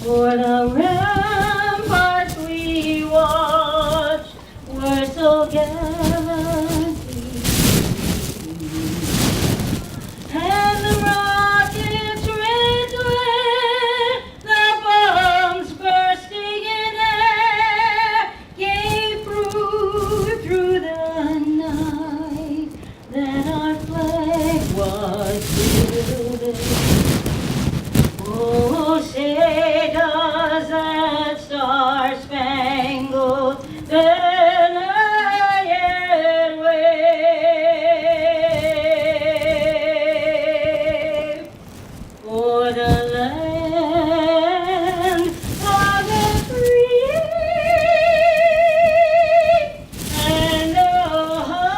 For the ramparts we watched were so gallantly, and the rockets red glare, the bombs bursting in air, gave proof through the night that our flag was still there. Oh, say does that star-spangled banner yet wave o'er the land of the free and the home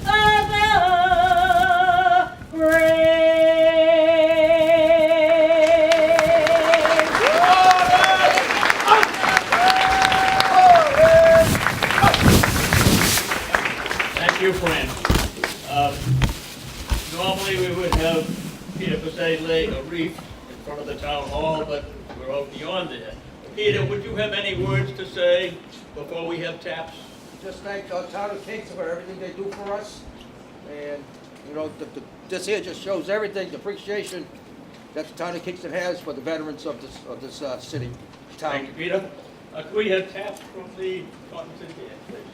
of the brave. Thank you, Fran. Normally we would have Peter Passay lay a wreath in front of the town hall, but we're out beyond there. Peter, would you have any words to say before we have taps? Just thank our town of Kingston for everything they do for us. And, you know, this here just shows everything, the appreciation that the town of Kingston has for the veterans of this city, town. Thank you, Peter. Could we have taps from the Congress here, please?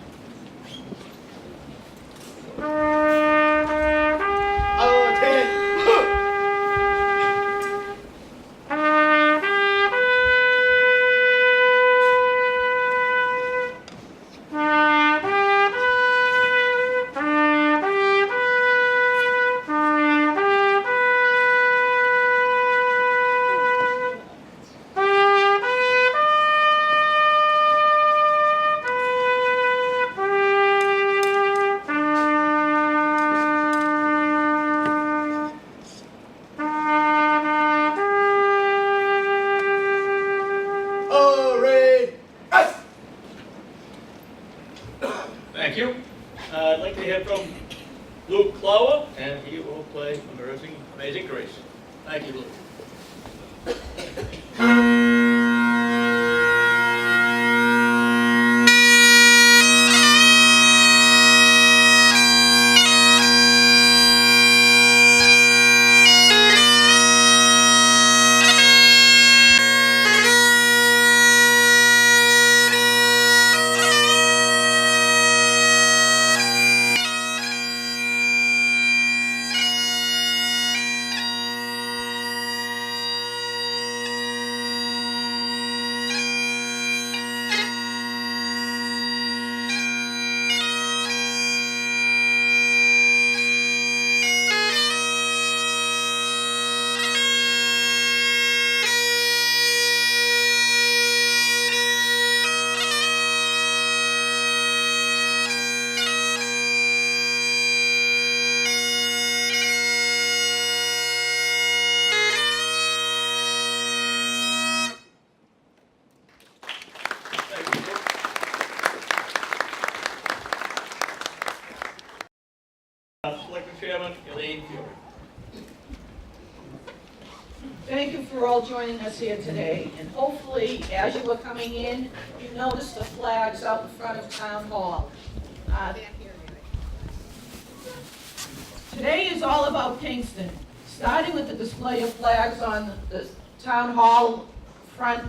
Thank you. I'd like to hear from Luke Clower, and he will play Amazing Grace. Thank you, Luke. Selectman Chairman, Elaine Fury. Thank you for all joining us here today, and hopefully, as you were coming in, you noticed the flags out in front of Town Hall. Today is all about Kingston, starting with the display of flags on the Town Hall front.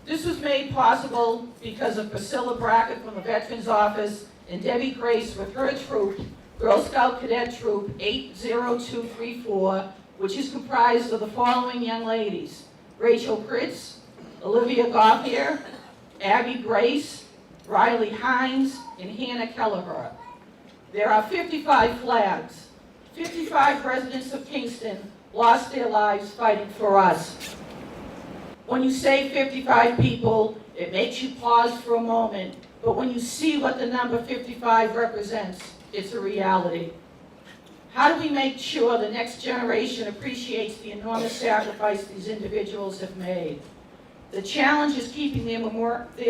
This was made possible because of Priscilla Brackett from the Veterans Office and Debbie Grace with her troop, Girl Scout Cadet Troop 80234, which is comprised of the following young ladies: Rachel Pritz, Olivia Gauthier, Abby Grace, Riley Hines, and Hannah Kelleher. There are 55 flags. 55 residents of Kingston lost their lives fighting for us. When you say 55 people, it makes you pause for a moment, but when you see what the number 55 represents, it's a reality. How do we make sure the next generation appreciates the enormous sacrifice these individuals have made? The challenge is keeping their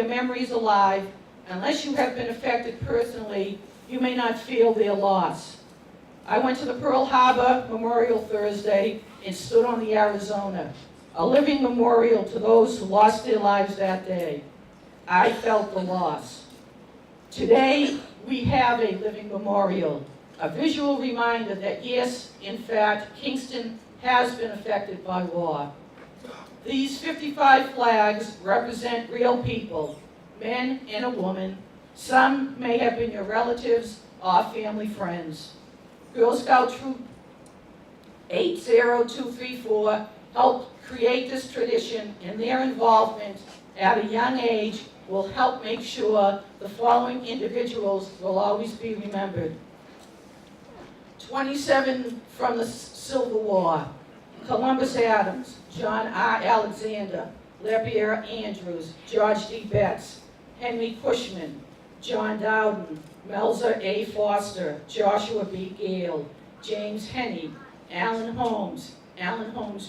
memories alive. Unless you have been affected personally, you may not feel their loss. I went to the Pearl Harbor Memorial Thursday and stood on the Arizona. a living memorial to those who lost their lives that day. I felt the loss. Today, we have a living memorial, a visual reminder that yes, in fact, Kingston has been affected by war. These 55 flags represent real people, men and a woman. Some may have been your relatives or family friends. Girl Scout Troop 80234 helped create this tradition, and their involvement at a young age will help make sure the following individuals will always be remembered. 27 from the Civil War: Columbus Adams, John R. Alexander, LePierre Andrews, George D. Betts, Henry Cushman, John Dowden, Melzer A. Foster, Joshua B. Gale, James Henney, Allen Holmes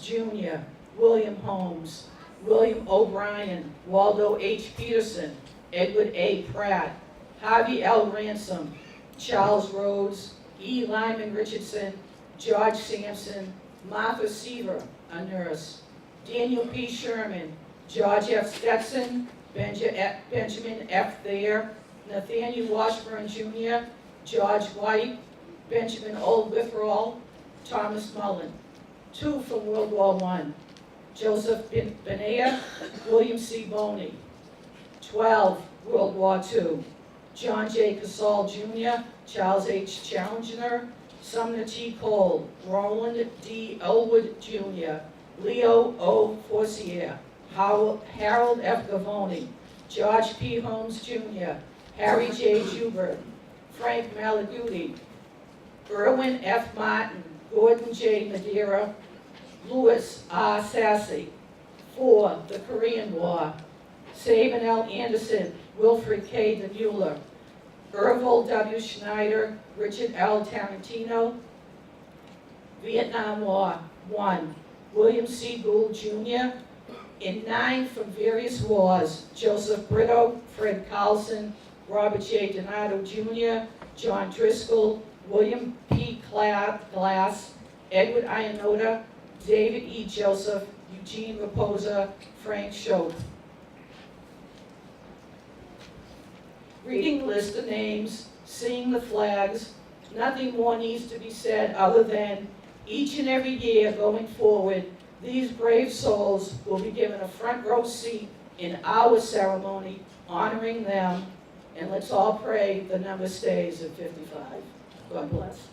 Jr., William Holmes, William O'Brien, Waldo H. Peterson, Edward A. Pratt, Harvey L. Ransom, Charles Rhodes, E. Lyman Richardson, George Sampson, Martha Seaver, a nurse, Daniel P. Sherman, George F. Stetson, Benjamin F. Thayer, Nathaniel Washburn Jr., George White, Benjamin O. Witherall, Thomas Mullen. 2 from World War I: Joseph Benea, William C. Boney. 12, World War II: John J. Casal Jr., Charles H. Challenger, Sumner T. Cole, Roland D. Elwood Jr., Leo O. Forcier, Harold F. Gavoni, George P. Holmes Jr., Harry J. Joubert, Frank Malaguti, Irwin F. Martin, Gordon J. Madeira, Louis R. Sassy. 4, the Korean War: Sabin L. Anderson, Wilfred K. DeMuller, Ervil W. Schneider, Richard L. Tarantino. Vietnam War: 1, William C. Gould Jr. In 9 from various wars: Joseph Brito, Fred Carlson, Robert J. Donato Jr., John Driscoll, William P. Glass, Edward Iannota, David E. Joseph, Eugene Raposa, Frank Schoep. Reading the list of names, seeing the flags, nothing more needs to be said other than each and every year going forward, these brave souls will be given a front row seat in our ceremony honoring them. And let's all pray the number stays at 55. God bless.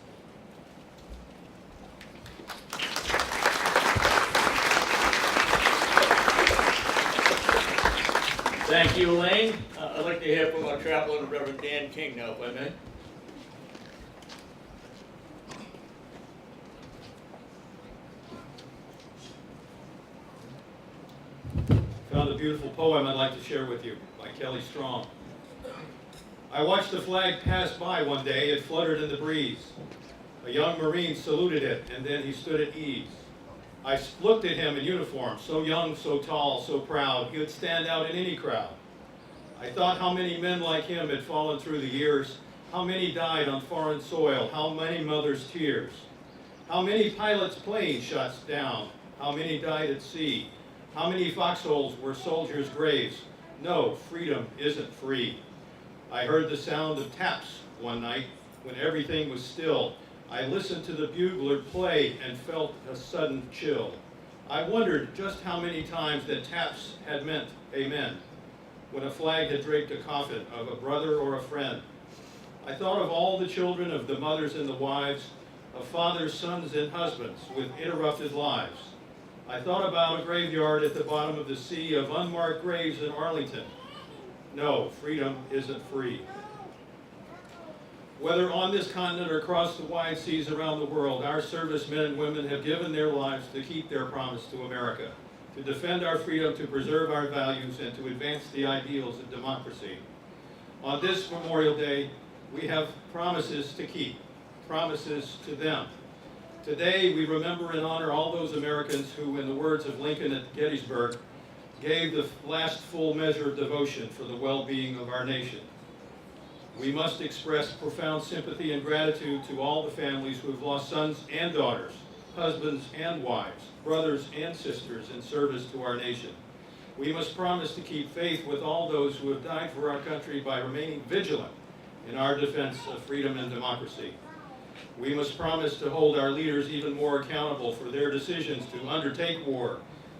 Thank you, Elaine. I'd like to hear from our chaplain, Reverend Dan King, now, if I may. Found a beautiful poem I'd like to share with you by Kelly Strong. I watched the flag pass by one day. It fluttered in the breeze. A young Marine saluted it, and then he stood at ease. I looked at him in uniform, so young, so tall, so proud, he would stand out in any crowd. I thought how many men like him had fallen through the years, how many died on foreign soil, how many mothers' tears, how many pilots' planes shot down, how many died at sea, how many foxholes were soldiers' graves. No, freedom isn't free. I heard the sound of taps one night when everything was still. I listened to the bugler play and felt a sudden chill. I wondered just how many times that taps had meant amen, when a flag had draped a coffin of a brother or a friend. I thought of all the children, of the mothers and the wives, of fathers, sons, and husbands with interrupted lives. I thought about a graveyard at the bottom of the sea of unmarked graves in Arlington. No, freedom isn't free. Whether on this continent or across the wide seas around the world, our servicemen and women have given their lives to keep their promise to America, to defend our freedom, to preserve our values, and to advance the ideals of democracy. On this Memorial Day, we have promises to keep, promises to them. Today, we remember and honor all those Americans who, in the words of Lincoln at Gettysburg, gave the last full measure of devotion for the well-being of our nation. We must express profound sympathy and gratitude to all the families who have lost sons and daughters husbands and wives, brothers and sisters in service to our nation. We must promise to keep faith with all those who have died for our country by remaining vigilant in our defense of freedom and democracy. We must promise to hold our leaders even more accountable for their decisions to undertake war,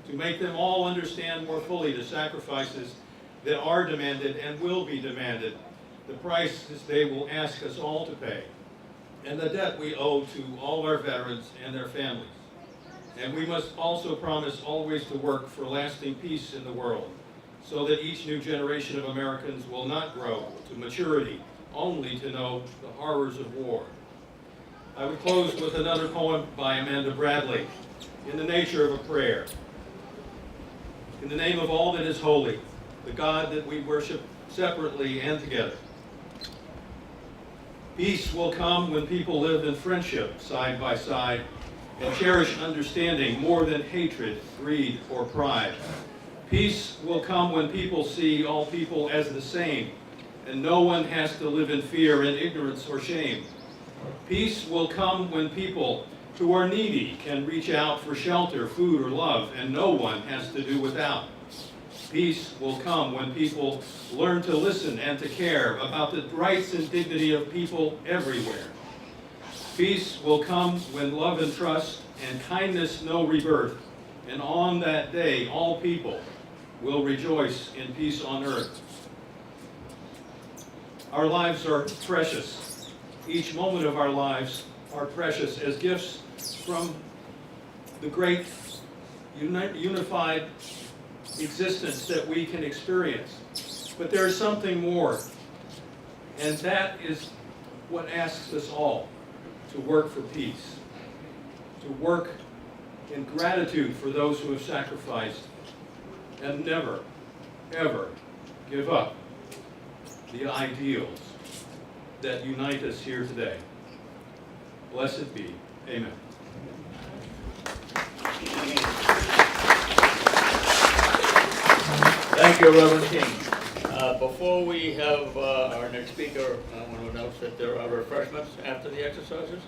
to make them all understand more fully the sacrifices that are demanded and will be demanded, the prices they will ask us all to pay, and the debt we owe to all our veterans and their families. And we must also promise always to work for lasting peace in the world, so that each new generation of Americans will not grow to maturity only to know the horrors of war. I would close with another poem by Amanda Bradley, in the nature of a prayer. In the name of all that is holy, the God that we worship separately and together. Peace will come when people live in friendship side by side and cherish understanding more than hatred, greed, or pride. Peace will come when people see all people as the same, and no one has to live in fear and ignorance or shame. Peace will come when people who are needy can reach out for shelter, food, or love, and no one has to do without. Peace will come when people learn to listen and to care about the rights and dignity of people everywhere. Peace will come when love and trust and kindness know rebirth, and on that day all people will rejoice in peace on earth. Our lives are precious. Each moment of our lives are precious as gifts from the great unified existence that we can experience. But there is something more, and that is what asks us all to work for peace, to work in gratitude for those who have sacrificed, and never, ever give up the ideals that unite us here today. Blessed be. Amen. Thank you, Reverend King. Before we have our next speaker, I want to announce that there are refreshments after the exercises.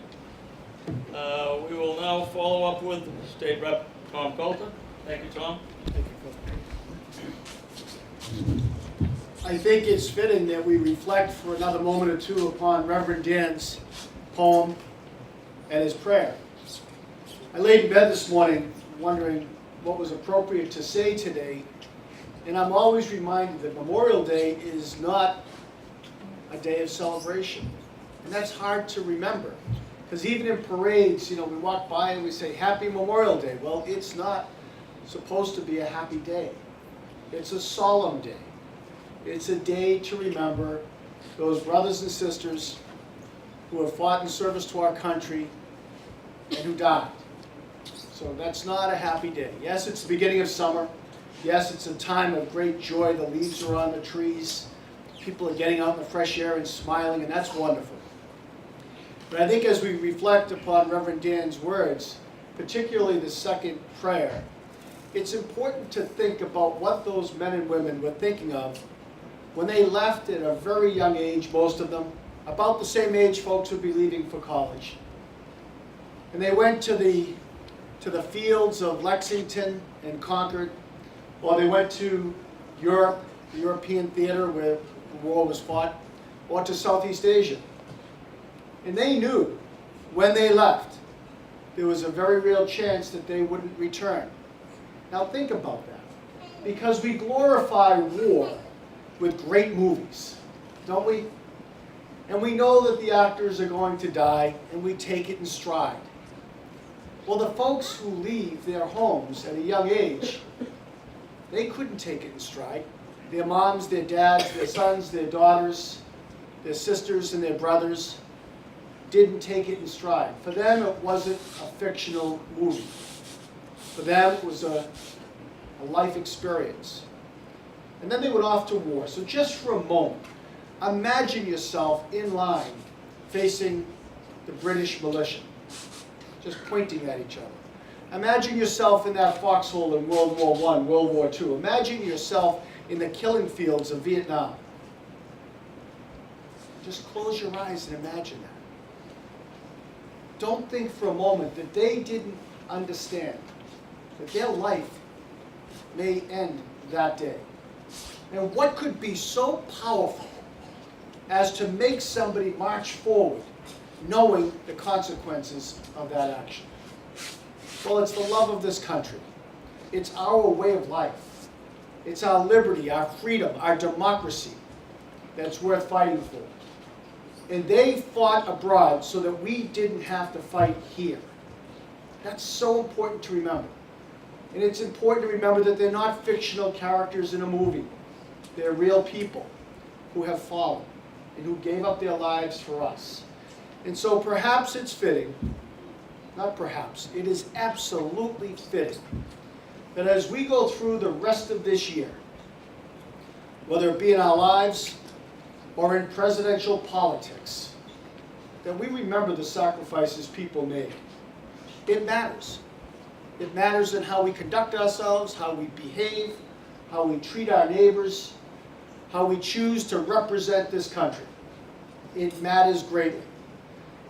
We will now follow up with State Rep Tom Coulter. Thank you, Tom. I think it's fitting that we reflect for another moment or two upon Reverend Dan's poem and his prayer. I laid in bed this morning wondering what was appropriate to say today, and I'm always reminded that Memorial Day is not a day of celebration. And that's hard to remember, because even in parades, we walk by and we say, Happy Memorial Day. Well, it's not supposed to be a happy day. It's a solemn day. It's a day to remember those brothers and sisters who have fought in service to our country and who died. So that's not a happy day. Yes, it's the beginning of summer. Yes, it's a time of great joy. The leaves are on the trees. People are getting out in the fresh air and smiling, and that's wonderful. But I think as we reflect upon Reverend Dan's words, particularly the second prayer, it's important to think about what those men and women were thinking of when they left at a very young age, most of them, about the same age folks would be leaving for college. And they went to the fields of Lexington and Concord, or they went to Europe, the European theater where the war was fought, or to Southeast Asia. And they knew when they left, there was a very real chance that they wouldn't return. Now think about that, because we glorify war with great movies, don't we? And we know that the actors are going to die, and we take it in stride. Well, the folks who leave their homes at a young age, they couldn't take it in stride. Their moms, their dads, their sons, their daughters, their sisters and their brothers didn't take it in stride. For them, it wasn't a fictional movie. For them, it was a life experience. And then they went off to war. So just for a moment, imagine yourself in line facing the British militia, just pointing at each other. Imagine yourself in that foxhole in World War I, World War II. Imagine yourself in the killing fields of Vietnam. Just close your eyes and imagine that. don't think for a moment that they didn't understand that their life may end that day. And what could be so powerful as to make somebody march forward knowing the consequences of that action? Well, it's the love of this country. It's our way of life. It's our liberty, our freedom, our democracy that's worth fighting for. And they fought abroad so that we didn't have to fight here. That's so important to remember. And it's important to remember that they're not fictional characters in a movie. They're real people who have fallen and who gave up their lives for us. And so perhaps it's fitting, not perhaps, it is absolutely fitting that as we go through the rest of this year, whether it be in our lives or in presidential politics, that we remember the sacrifices people made. It matters. It matters in how we conduct ourselves, how we behave, how we treat our neighbors, how we choose to represent this country. It matters greatly.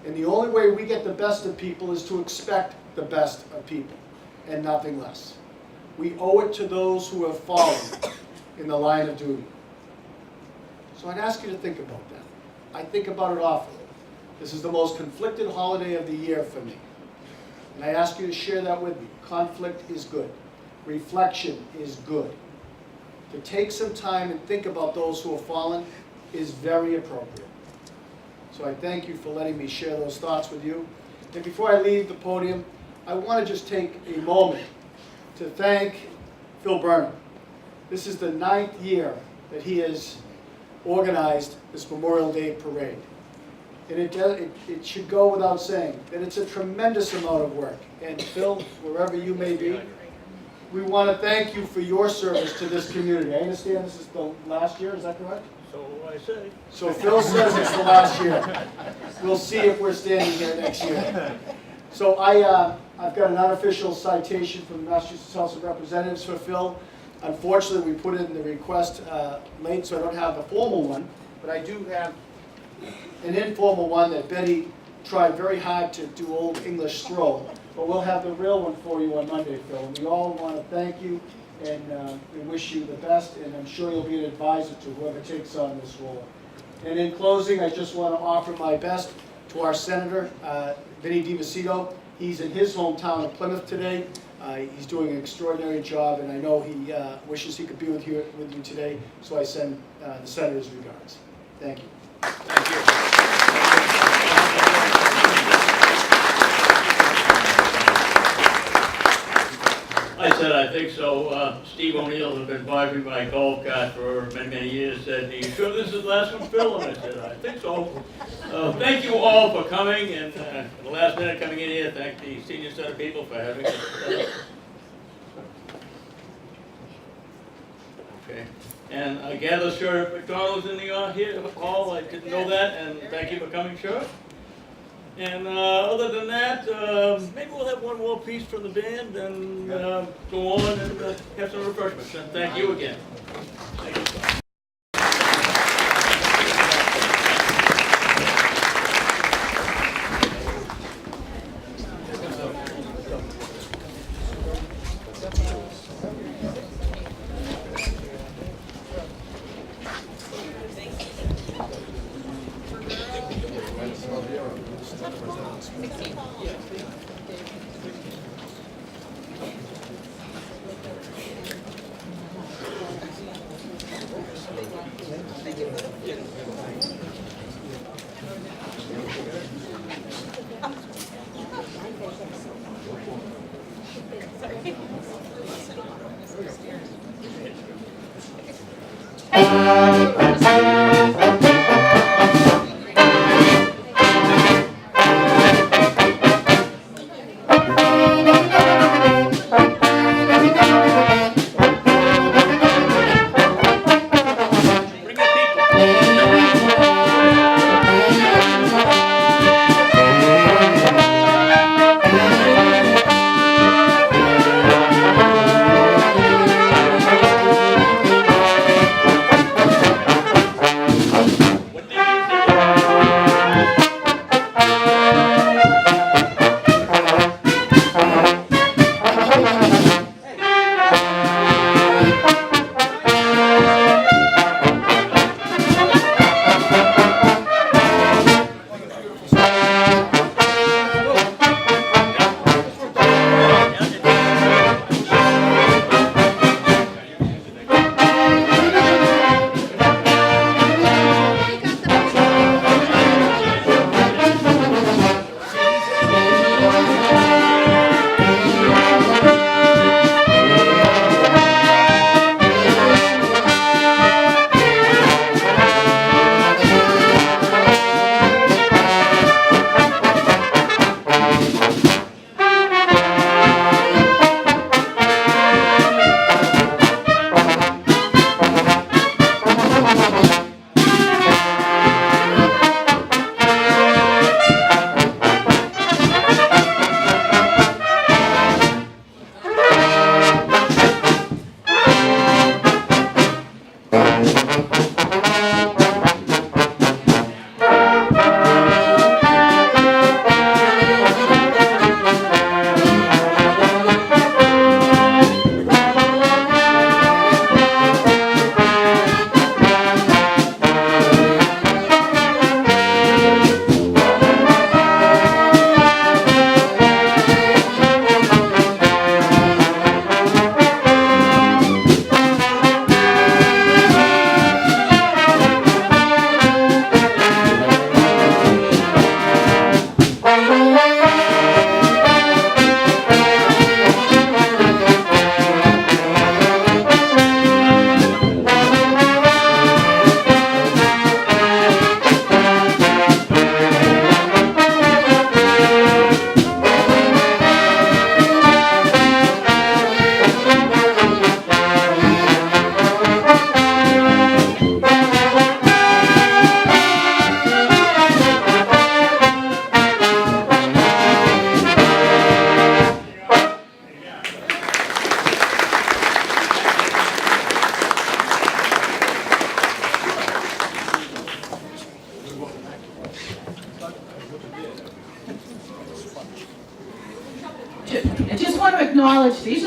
And the only way we get the best of people is to expect the best of people, and nothing less. We owe it to those who have fallen in the line of duty. So I'd ask you to think about that. I think about it often. This is the most conflicted holiday of the year for me. And I ask you to share that with me. Conflict is good. Reflection is good. To take some time and think about those who have fallen is very appropriate. So I thank you for letting me share those thoughts with you. And before I leave the podium, I want to just take a moment to thank Phil Burnham. This is the 9th year that he has organized this Memorial Day parade. And it should go without saying that it's a tremendous amount of work. And Phil, wherever you may be, we want to thank you for your service to this community. I understand this is the last year, is that correct? So I say. So Phil says it's the last year. We'll see if we're standing here next year. So I've got an unofficial citation from the Massachusetts House of Representatives for Phil. Unfortunately, we put in the request late, so I don't have the formal one, but I do have an informal one that Betty tried very hard to do Old English scroll. But we'll have the real one for you on Monday, Phil. And we all want to thank you and we wish you the best, and I'm sure you'll be an advisor to whoever takes on this role. And in closing, I just want to offer my best to our Senator, Vinny DiVisito. He's in his hometown of Plymouth today. He's doing an extraordinary job, and I know he wishes he could be with you today, so I send the Senator's regards. Thank you. Thank you. I said, I think so. Steve O'Neill has been driving my golf cart for many, many years. Said, "Are you sure this is the last one, Phil?" And I said, "I think so." Thank you all for coming, and at the last minute coming in here. Thank the senior set of people for having us. Okay. And I gather Sheriff McDonald's in the here hall. I didn't know that, and thank you for coming, Sheriff. And other than that, maybe we'll have one more piece from the band and go on and have some refreshments. And thank you again. Thank you.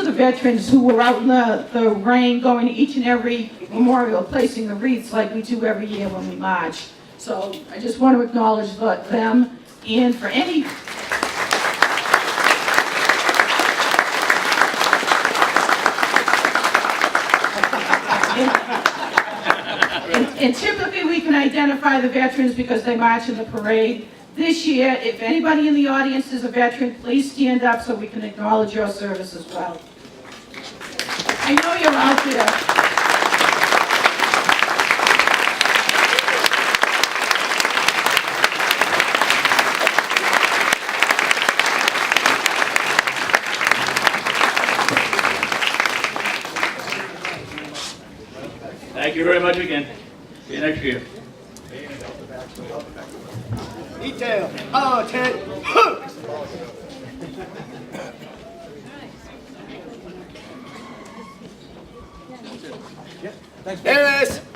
the veterans who were out in the rain going to each and every memorial, placing the wreaths like we do every year when we march. So I just want to acknowledge them, and for any and typically we can identify the veterans because they march in the parade. This year, if anybody in the audience is a veteran, please stand up so we can acknowledge your service as well. I know you're out there. Thank you very much again. See you next year. Detail. Oh, Ted. Thanks, There it is.